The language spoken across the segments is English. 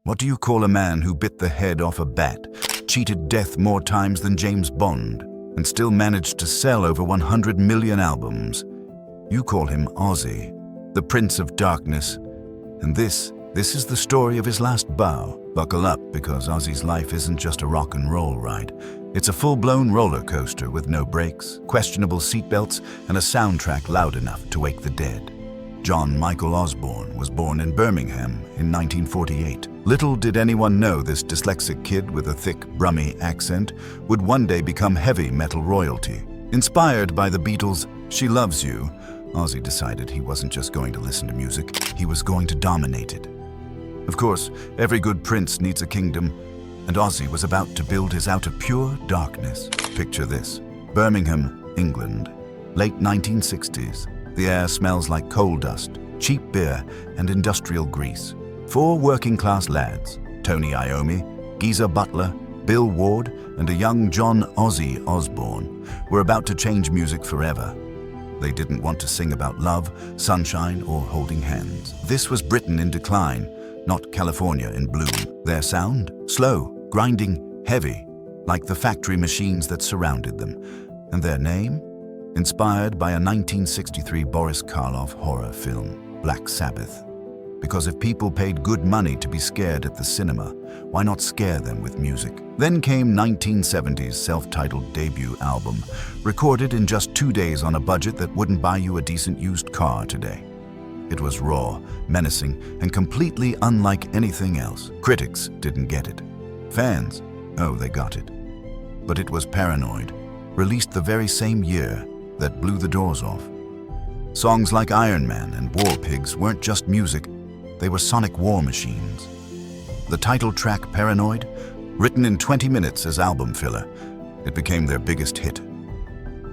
What do you call a man who bit the head off a bat, cheated death more times than James Bond, and still managed to sell over 100 million albums? You call him Ozzy, the Prince of Darkness. And this is the story of his last bow. Buckle up, because Ozzy's life isn't just a rock and roll ride. It's a full-blown roller coaster with no brakes, questionable seatbelts, and a soundtrack loud enough to wake the dead. John Michael Osbourne was born in Birmingham in 1948. Little did anyone know this dyslexic kid with a thick, brummy accent would one day become heavy metal royalty. Inspired by the Beatles' She Loves You, Ozzy decided he wasn't just going to listen to music, he was going to dominate it. Of course, every good prince needs a kingdom, and Ozzy was about to build his out of pure darkness. Picture this: Birmingham, England, late 1960s. The air smells like coal dust, cheap beer, and industrial grease. 4 working-class lads, Tony Iommi, Geezer Butler, Bill Ward, and a young John Ozzy Osbourne, were about to change music forever. They didn't want to sing about love, sunshine, or holding hands. This was Britain in decline, not California in bloom. Their sound? Slow, grinding, heavy, like the factory machines that surrounded them. And their name? Inspired by a 1963 Boris Karloff horror film, Black Sabbath. Because if people paid good money to be scared at the cinema, why not scare them with music? Then came 1970's self-titled debut album, recorded in just 2 days on a budget that wouldn't buy you a decent used car today. It was raw, menacing, and completely unlike anything else. Critics didn't get it. Fans, oh, they got it. But it was Paranoid, released the very same year, that blew the doors off. Songs like Iron Man and War Pigs weren't just music, they were sonic war machines. The title track, Paranoid, written in 20 minutes as album filler, it became their biggest hit.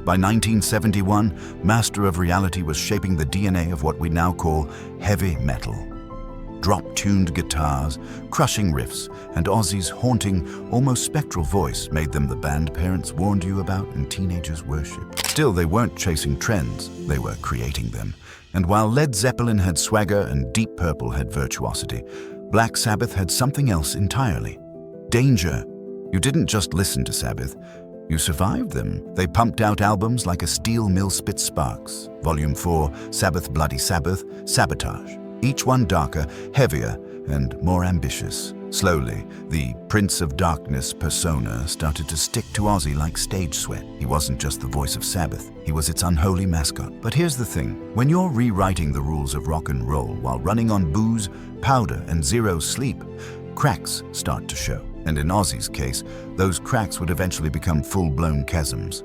By 1971, Master of Reality was shaping the DNA of what we now call heavy metal. Drop-tuned guitars, crushing riffs, and Ozzy's haunting, almost spectral voice made them the band parents warned you about and teenagers worshipped. Still, they weren't chasing trends, they were creating them. And while Led Zeppelin had swagger and Deep Purple had virtuosity, Black Sabbath had something else entirely. Danger. You didn't just listen to Sabbath, you survived them. They pumped out albums like a steel mill spits sparks. Volume 4, Sabbath Bloody Sabbath, Sabotage. Each one darker, heavier, and more ambitious. Slowly, the Prince of Darkness persona started to stick to Ozzy like stage sweat. He wasn't just the voice of Sabbath, he was its unholy mascot. But here's the thing, when you're rewriting the rules of rock and roll while running on booze, powder, and zero sleep, cracks start to show. And in Ozzy's case, those cracks would eventually become full-blown chasms.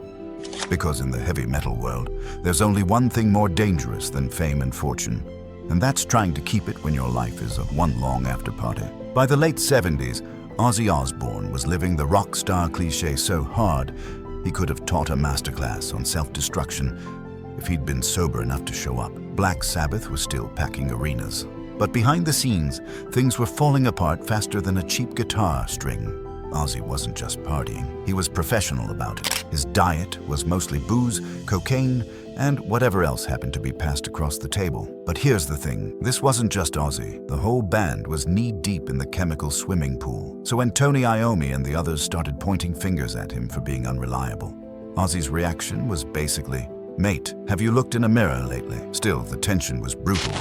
Because in the heavy metal world, there's only one thing more dangerous than fame and fortune, and that's trying to keep it when your life is a one long after party. By the late 70s, Ozzy Osbourne was living the rock star cliché so hard, he could have taught a masterclass on self-destruction if he'd been sober enough to show up. Black Sabbath was still packing arenas. But behind the scenes, things were falling apart faster than a cheap guitar string. Ozzy wasn't just partying, he was professional about it. His diet was mostly booze, cocaine, and whatever else happened to be passed across the table. But here's the thing, this wasn't just Ozzy. The whole band was knee-deep in the chemical swimming pool. So when Tony Iommi and the others started pointing fingers at him for being unreliable, Ozzy's reaction was basically, "Mate, have you looked in a mirror lately?" Still, the tension was brutal.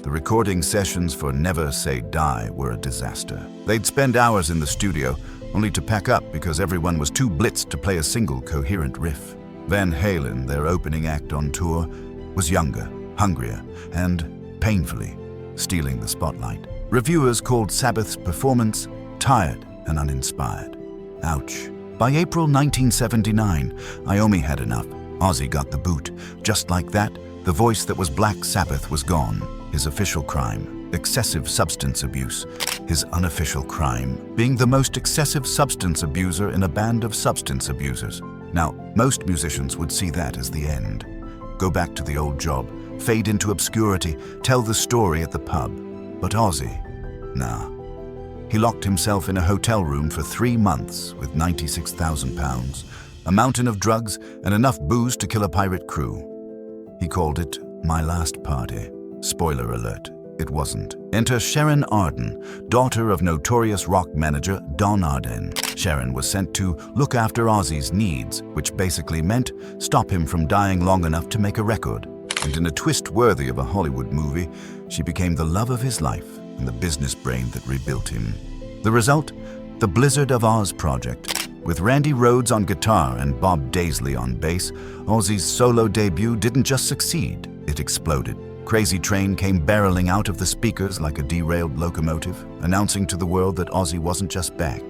The recording sessions for Never Say Die were a disaster. They'd spend hours in the studio, only to pack up because everyone was too blitzed to play a single coherent riff. Van Halen, their opening act on tour, was younger, hungrier, and painfully stealing the spotlight. Reviewers called Sabbath's performance tired and uninspired. Ouch. By April 1979, Iommi had enough. Ozzy got the boot. Just like that, the voice that was Black Sabbath was gone. His official crime, excessive substance abuse. His unofficial crime, being the most excessive substance abuser in a band of substance abusers. Now, most musicians would see that as the end. Go back to the old job, fade into obscurity, tell the story at the pub. But Ozzy, nah. He locked himself in a hotel room for 3 months with £96,000, a mountain of drugs, and enough booze to kill a pirate crew. He called it My Last Party. Spoiler alert, It wasn't. Enter Sharon Arden, daughter of notorious rock manager Don Arden. Sharon was sent to look after Ozzy's needs, which basically meant stop him from dying long enough to make a record. And in a twist worthy of a Hollywood movie, she became the love of his life and the business brain that rebuilt him. The result? The Blizzard of Oz project. With Randy Rhoads on guitar and Bob Daisley on bass, Ozzy's solo debut didn't just succeed, it exploded. Crazy Train came barreling out of the speakers like a derailed locomotive, announcing to the world that Ozzy wasn't just back.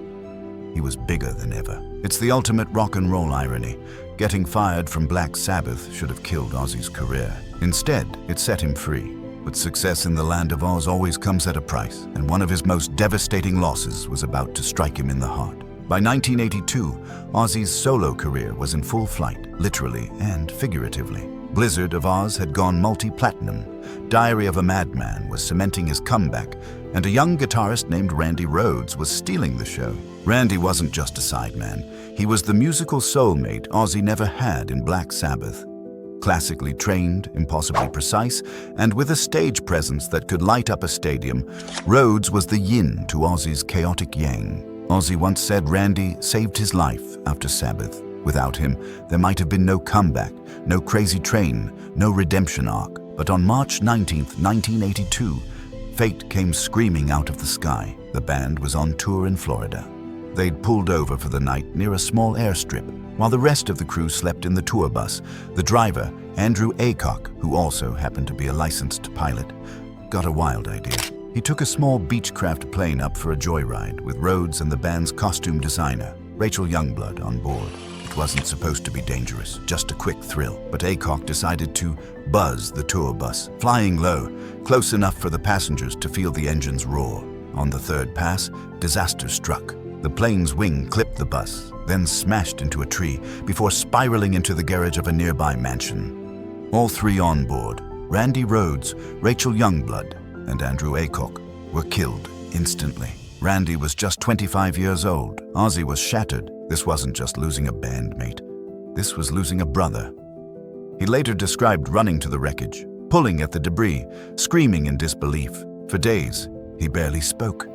He was bigger than ever. It's the ultimate rock and roll irony. Getting fired from Black Sabbath should have killed Ozzy's career. Instead, it set him free. But success in the land of Oz always comes at a price, and one of his most devastating losses was about to strike him in the heart. By 1982, Ozzy's solo career was in full flight, literally and figuratively. Blizzard of Oz had gone multi-platinum. Diary of a Madman was cementing his comeback, and a young guitarist named Randy Rhoads was stealing the show. Randy wasn't just a sideman. He was the musical soulmate Ozzy never had in Black Sabbath. Classically trained, impossibly precise, and with a stage presence that could light up a stadium, Rhoads was the yin to Ozzy's chaotic yang. Ozzy once said Randy saved his life after Sabbath. Without him, there might have been no comeback, no Crazy Train, no redemption arc. But on March 19, 1982, fate came screaming out of the sky. The band was on tour in Florida. They'd pulled over for the night near a small airstrip. While the rest of the crew slept in the tour bus, the driver, Andrew Aycock, who also happened to be a licensed pilot, got a wild idea. He took a small Beechcraft plane up for a joyride with Rhoads and the band's costume designer, Rachel Youngblood, on board. It wasn't supposed to be dangerous, just a quick thrill, but Aycock decided to buzz the tour bus, flying low, close enough for the passengers to feel the engine's roar. On the third pass, disaster struck. The plane's wing clipped the bus, then smashed into a tree before spiraling into the garage of a nearby mansion. All three on board, Randy Rhoads, Rachel Youngblood, and Andrew Aycock, were killed instantly. Randy was just 25 years old. Ozzy was shattered. This wasn't just losing a bandmate. This was losing a brother. He later described running to the wreckage, pulling at the debris, screaming in disbelief. For days, he barely spoke.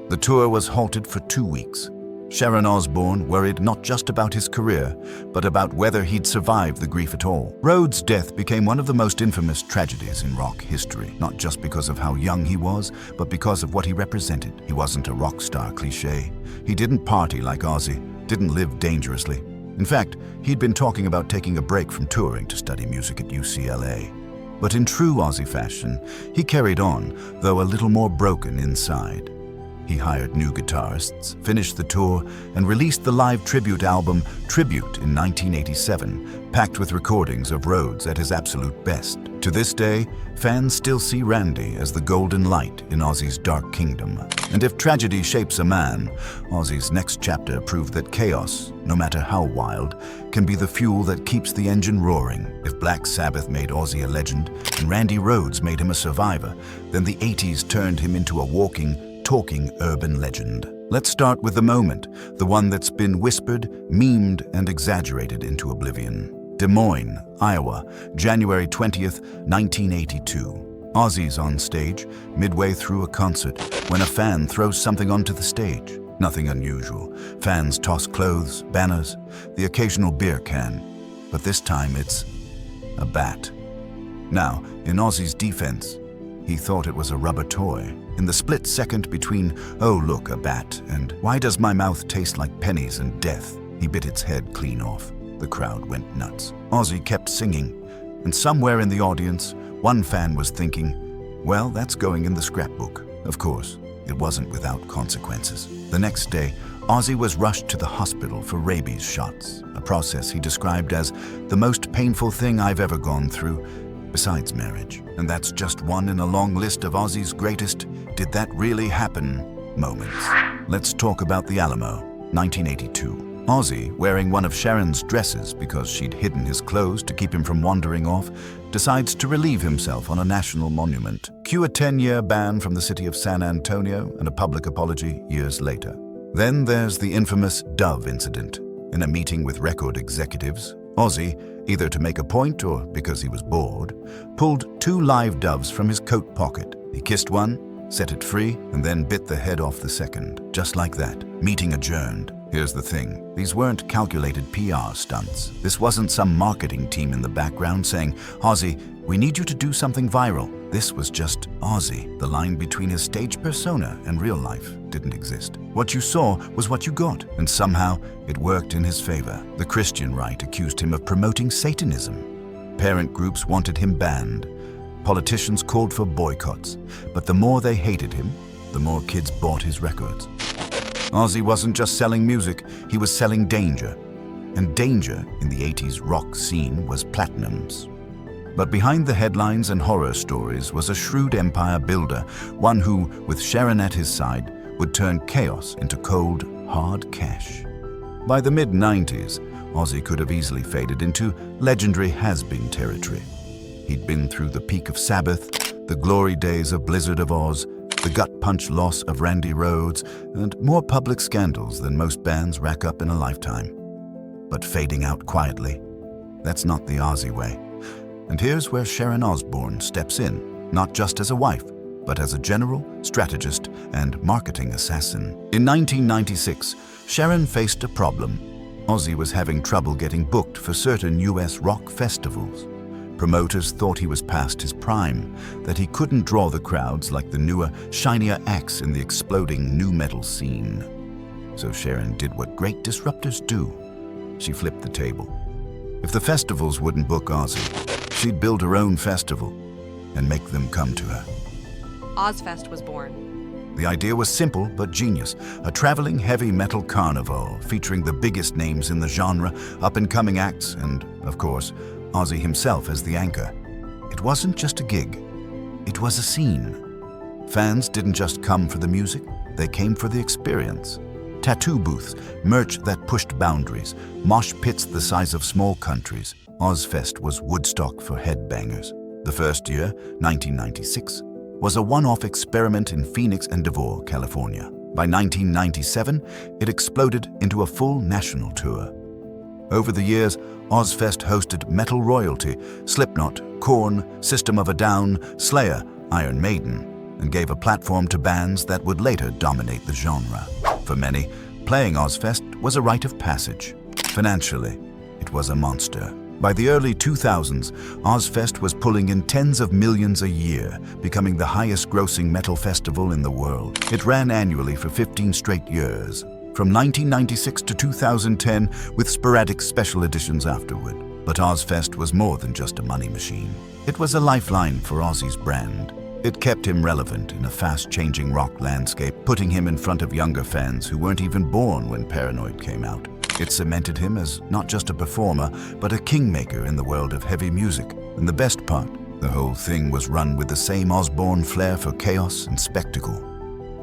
The tour was halted for 2 weeks. Sharon Osbourne worried not just about his career, but about whether he'd survive the grief at all. Rhoads' death became one of the most infamous tragedies in rock history, not just because of how young he was, but because of what he represented. He wasn't a rock star cliché. He didn't party like Ozzy, didn't live dangerously. In fact, he'd been talking about taking a break from touring to study music at UCLA. But in true Ozzy fashion, he carried on, though a little more broken inside. He hired new guitarists, finished the tour, and released the live tribute album Tribute in 1987, packed with recordings of Rhoads at his absolute best. To this day, fans still see Randy as the golden light in Ozzy's dark kingdom. And if tragedy shapes a man, Ozzy's next chapter proved that chaos, no matter how wild, can be the fuel that keeps the engine roaring. If Black Sabbath made Ozzy a legend and Randy Rhoads made him a survivor, then the 80s turned him into a walking, talking urban legend. Let's start with the moment, the one that's been whispered, memed, and exaggerated into oblivion. Des Moines, Iowa, January 20th, 1982. Ozzy's on stage, midway through a concert, when a fan throws something onto the stage. Nothing unusual. Fans toss clothes, banners, the occasional beer can. But this time it's a bat. Now, in Ozzy's defense, he thought it was a rubber toy. In the split second between, "Oh look, a bat," and "Why does my mouth taste like pennies and death?" he bit its head clean off. The crowd went nuts. Ozzy kept singing, and somewhere in the audience, one fan was thinking, well, that's going in the scrapbook. Of course, it wasn't without consequences. The next day, Ozzy was rushed to the hospital for rabies shots, a process he described as the most painful thing I've ever gone through, besides marriage. And that's just one in a long list of Ozzy's greatest "did that really happen" moments. Let's talk about the Alamo, 1982. Ozzy, wearing one of Sharon's dresses because she'd hidden his clothes to keep him from wandering off, decides to relieve himself on a national monument. Cue a 10-year ban from the city of San Antonio and a public apology years later. Then there's the infamous Dove incident. In a meeting with record executives, Ozzy, either to make a point or because he was bored, pulled 2 live doves from his coat pocket. He kissed one, set it free, and then bit the head off the second. Just like that. Meeting adjourned. Here's the thing. These weren't calculated PR stunts. This wasn't some marketing team in the background saying, "Ozzy, we need you to do something viral." This was just Ozzy. The line between his stage persona and real life didn't exist. What you saw was what you got, and somehow it worked in his favor. The Christian right accused him of promoting Satanism. Parent groups wanted him banned. Politicians called for boycotts. But the more they hated him, the more kids bought his records. Ozzy wasn't just selling music, he was selling danger. And danger in the 80s rock scene was platinums. But behind the headlines and horror stories was a shrewd empire builder, one who, with Sharon at his side, would turn chaos into cold, hard cash. By the mid-90s, Ozzy could have easily faded into legendary has-been territory. He'd been through the peak of Sabbath, the glory days of Blizzard of Oz, the gut-punch loss of Randy Rhoads, and more public scandals than most bands rack up in a lifetime. But fading out quietly, that's not the Ozzy way. And here's where Sharon Osbourne steps in, not just as a wife, but as a general, strategist, and marketing assassin. In 1996, Sharon faced a problem. Ozzy was having trouble getting booked for certain US rock festivals. Promoters thought he was past his prime, that he couldn't draw the crowds like the newer, shinier acts in the exploding nu metal scene. So Sharon did what great disruptors do. She flipped the table. If the festivals wouldn't book Ozzy, she'd build her own festival and make them come to her. Ozzfest was born. The idea was simple but genius, a traveling heavy metal carnival featuring the biggest names in the genre, up-and-coming acts, and, of course, Ozzy himself as the anchor. It wasn't just a gig, it was a scene. Fans didn't just come for the music, they came for the experience. Tattoo booths, merch that pushed boundaries, mosh pits the size of small countries. Ozzfest was Woodstock for headbangers. The first year, 1996, was a one-off experiment in Phoenix and Devore, California. By 1997, it exploded into a full national tour. Over the years, Ozzfest hosted metal royalty, Slipknot, Korn, System of a Down, Slayer, Iron Maiden, and gave a platform to bands that would later dominate the genre. For many, playing Ozzfest was a rite of passage. Financially, it was a monster. By the early 2000s, Ozzfest was pulling in tens of millions a year, becoming the highest-grossing metal festival in the world. It ran annually for 15 straight years, from 1996 to 2010, with sporadic special editions afterward. But Ozzfest was more than just a money machine. It was a lifeline for Ozzy's brand. It kept him relevant in a fast-changing rock landscape, putting him in front of younger fans who weren't even born when Paranoid came out. It cemented him as not just a performer, but a kingmaker in the world of heavy music. And the best part, the whole thing was run with the same Osbourne flair for chaos and spectacle.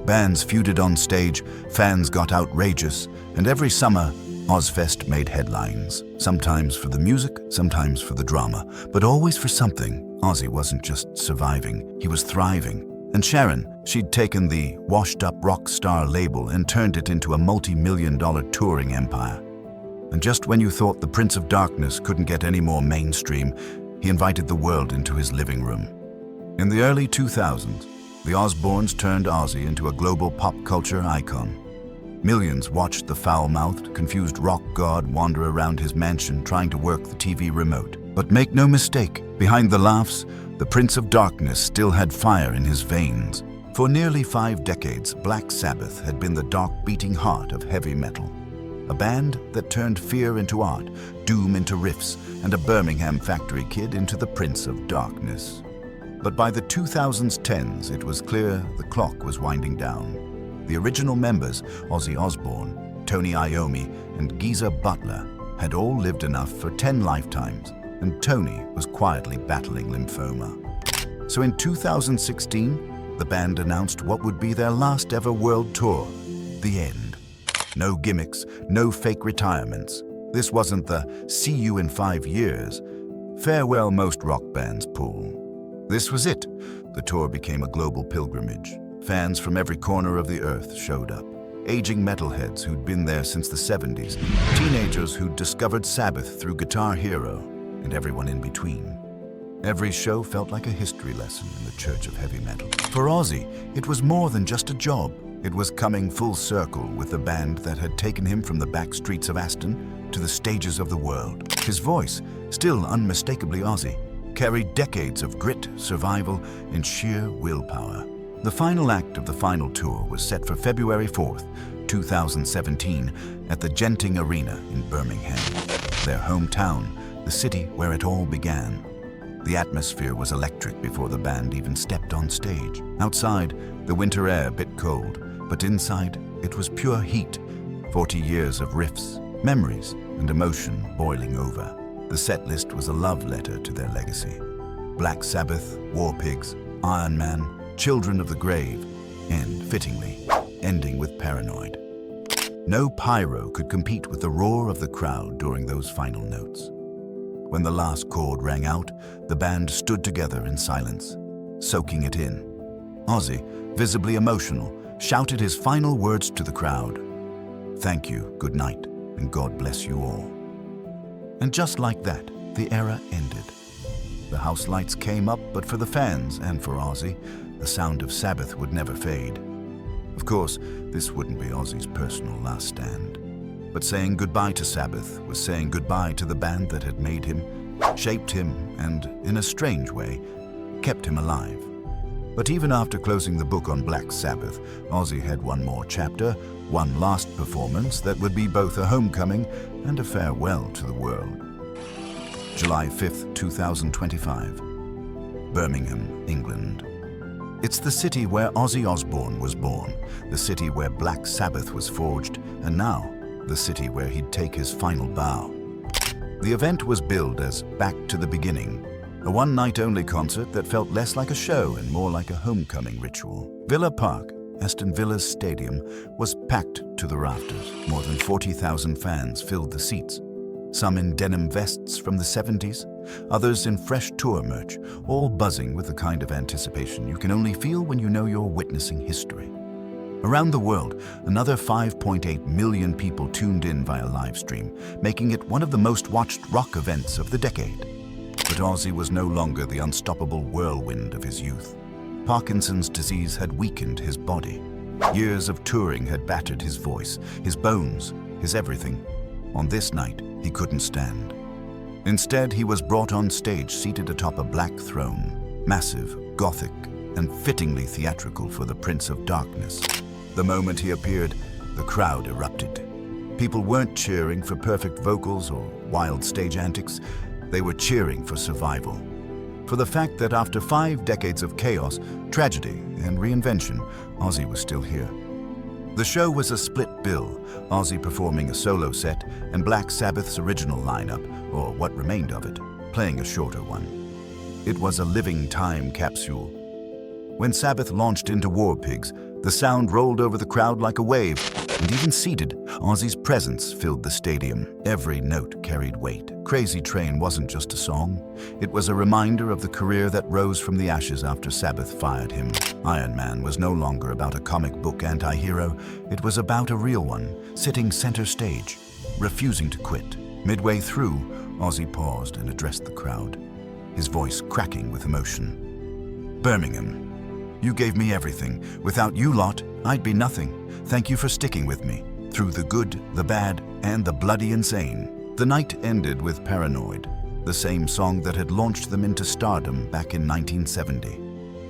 Bands feuded on stage, fans got outrageous, and every summer, Ozzfest made headlines. Sometimes for the music, sometimes for the drama, but always for something. Ozzy wasn't just surviving, he was thriving. And Sharon, she'd taken the washed-up rock star label and turned it into a multi-million-dollar touring empire. And just when you thought the Prince of Darkness couldn't get any more mainstream, he invited the world into his living room. In the early 2000s, the Osbournes turned Ozzy into a global pop culture icon. Millions watched the foul-mouthed, confused rock god wander around his mansion trying to work the TV remote. But make no mistake, behind the laughs, the Prince of Darkness still had fire in his veins. For nearly 5 decades, Black Sabbath had been the dark beating heart of heavy metal. A band that turned fear into art, doom into riffs, and a Birmingham factory kid into the Prince of Darkness. But by the 2010s, it was clear the clock was winding down. The original members, Ozzy Osbourne, Tony Iommi, and Geezer Butler, had all lived enough for 10 lifetimes, and Tony was quietly battling lymphoma. So in 2016, the band announced what would be their last ever world tour, The End. No gimmicks, no fake retirements. This wasn't the "see you in 5 years" farewell most rock bands pull. This was it. The tour became a global pilgrimage. Fans from every corner of the earth showed up. Aging metalheads who'd been there since the 70s, teenagers who'd discovered Sabbath through Guitar Hero, and everyone in between. Every show felt like a history lesson in the church of heavy metal. For Ozzy, it was more than just a job. It was coming full circle with the band that had taken him from the back streets of Aston to the stages of the world. His voice, still unmistakably Ozzy, carried decades of grit, survival, and sheer willpower. The final act of the final tour was set for February 4th, 2017, at the Genting Arena in Birmingham, their hometown, the city where it all began. The atmosphere was electric before the band even stepped on stage. Outside, the winter air bit cold, but inside, it was pure heat. 40 years of riffs, memories, and emotion boiling over. The set list was a love letter to their legacy. Black Sabbath, War Pigs, Iron Man, Children of the Grave, and, fittingly, ending with Paranoid. No pyro could compete with the roar of the crowd during those final notes. When the last chord rang out, the band stood together in silence, soaking it in. Ozzy, visibly emotional, shouted his final words to the crowd. "Thank you, good night, and God bless you all." And just like that, the era ended. The house lights came up, but for the fans and for Ozzy, the sound of Sabbath would never fade. Of course, this wouldn't be Ozzy's personal last stand. But saying goodbye to Sabbath was saying goodbye to the band that had made him, shaped him, and, in a strange way, kept him alive. But even after closing the book on Black Sabbath, Ozzy had one more chapter, one last performance that would be both a homecoming and a farewell to the world. July 5th, 2025, Birmingham, England. It's the city where Ozzy Osbourne was born, the city where Black Sabbath was forged, and now, the city where he'd take his final bow. The event was billed as Back to the Beginning, a one-night-only concert that felt less like a show and more like a homecoming ritual. Villa Park, Aston Villa's stadium, was packed to the rafters. More than 40,000 fans filled the seats, some in denim vests from the 70s, others in fresh tour merch, all buzzing with the kind of anticipation you can only feel when you know you're witnessing history. Around the world, another 5.8 million people tuned in via live stream, making it one of the most watched rock events of the decade. But Ozzy was no longer the unstoppable whirlwind of his youth. Parkinson's disease had weakened his body. Years of touring had battered his voice, his bones, his everything. On this night, he couldn't stand. Instead, he was brought on stage seated atop a black throne, massive, gothic, and fittingly theatrical for the Prince of Darkness. The moment he appeared, the crowd erupted. People weren't cheering for perfect vocals or wild stage antics. They were cheering for survival. For the fact that after 5 decades of chaos, tragedy, and reinvention, Ozzy was still here. The show was a split bill, Ozzy performing a solo set and Black Sabbath's original lineup, or what remained of it, playing a shorter one. It was a living time capsule. When Sabbath launched into War Pigs, the sound rolled over the crowd like a wave, and even seated, Ozzy's presence filled the stadium. Every note carried weight. Crazy Train wasn't just a song. It was a reminder of the career that rose from the ashes after Sabbath fired him. Iron Man was no longer about a comic book anti-hero. It was about a real one, sitting center stage, refusing to quit. Midway through, Ozzy paused and addressed the crowd, his voice cracking with emotion. "Birmingham, you gave me everything. Without you lot, I'd be nothing. Thank you for sticking with me, through the good, the bad, and the bloody insane." The night ended with Paranoid, the same song that had launched them into stardom back in 1970.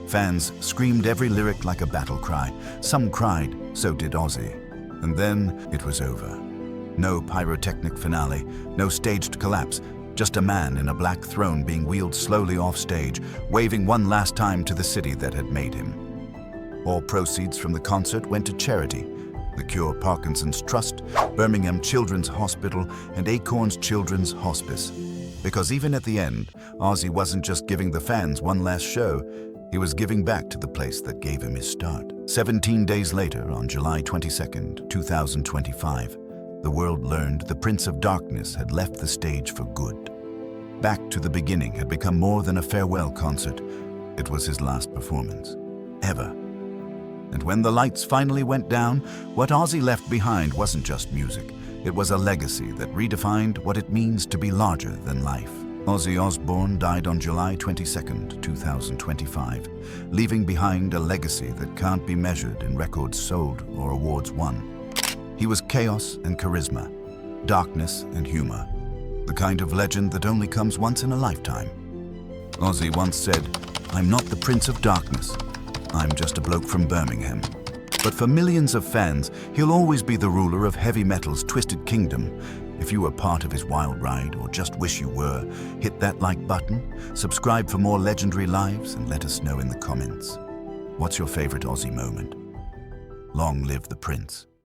Fans screamed every lyric like a battle cry. Some cried, so did Ozzy. And then it was over. No pyrotechnic finale, no staged collapse, just a man in a black throne being wheeled slowly off stage, waving one last time to the city that had made him. All proceeds from the concert went to charity, the Cure Parkinson's Trust, Birmingham Children's Hospital, and Acorns Children's Hospice. Because even at the end, Ozzy wasn't just giving the fans one last show, he was giving back to the place that gave him his start. 17 days later, on July 22nd, 2025, the world learned the Prince of Darkness had left the stage for good. Back to the Beginning had become more than a farewell concert. It was his last performance, ever. And when the lights finally went down, what Ozzy left behind wasn't just music. It was a legacy that redefined what it means to be larger than life. Ozzy Osbourne died on July 22, 2025, leaving behind a legacy that can't be measured in records sold or awards won. He was chaos and charisma, darkness and humor, the kind of legend that only comes once in a lifetime. Ozzy once said, "I'm not the Prince of Darkness. I'm just a bloke from Birmingham." But for millions of fans, he'll always be the ruler of heavy metal's twisted kingdom. If you were part of his wild ride or just wish you were, hit that like button, subscribe for more legendary lives, and let us know in the comments. What's your favorite Ozzy moment? Long live the Prince.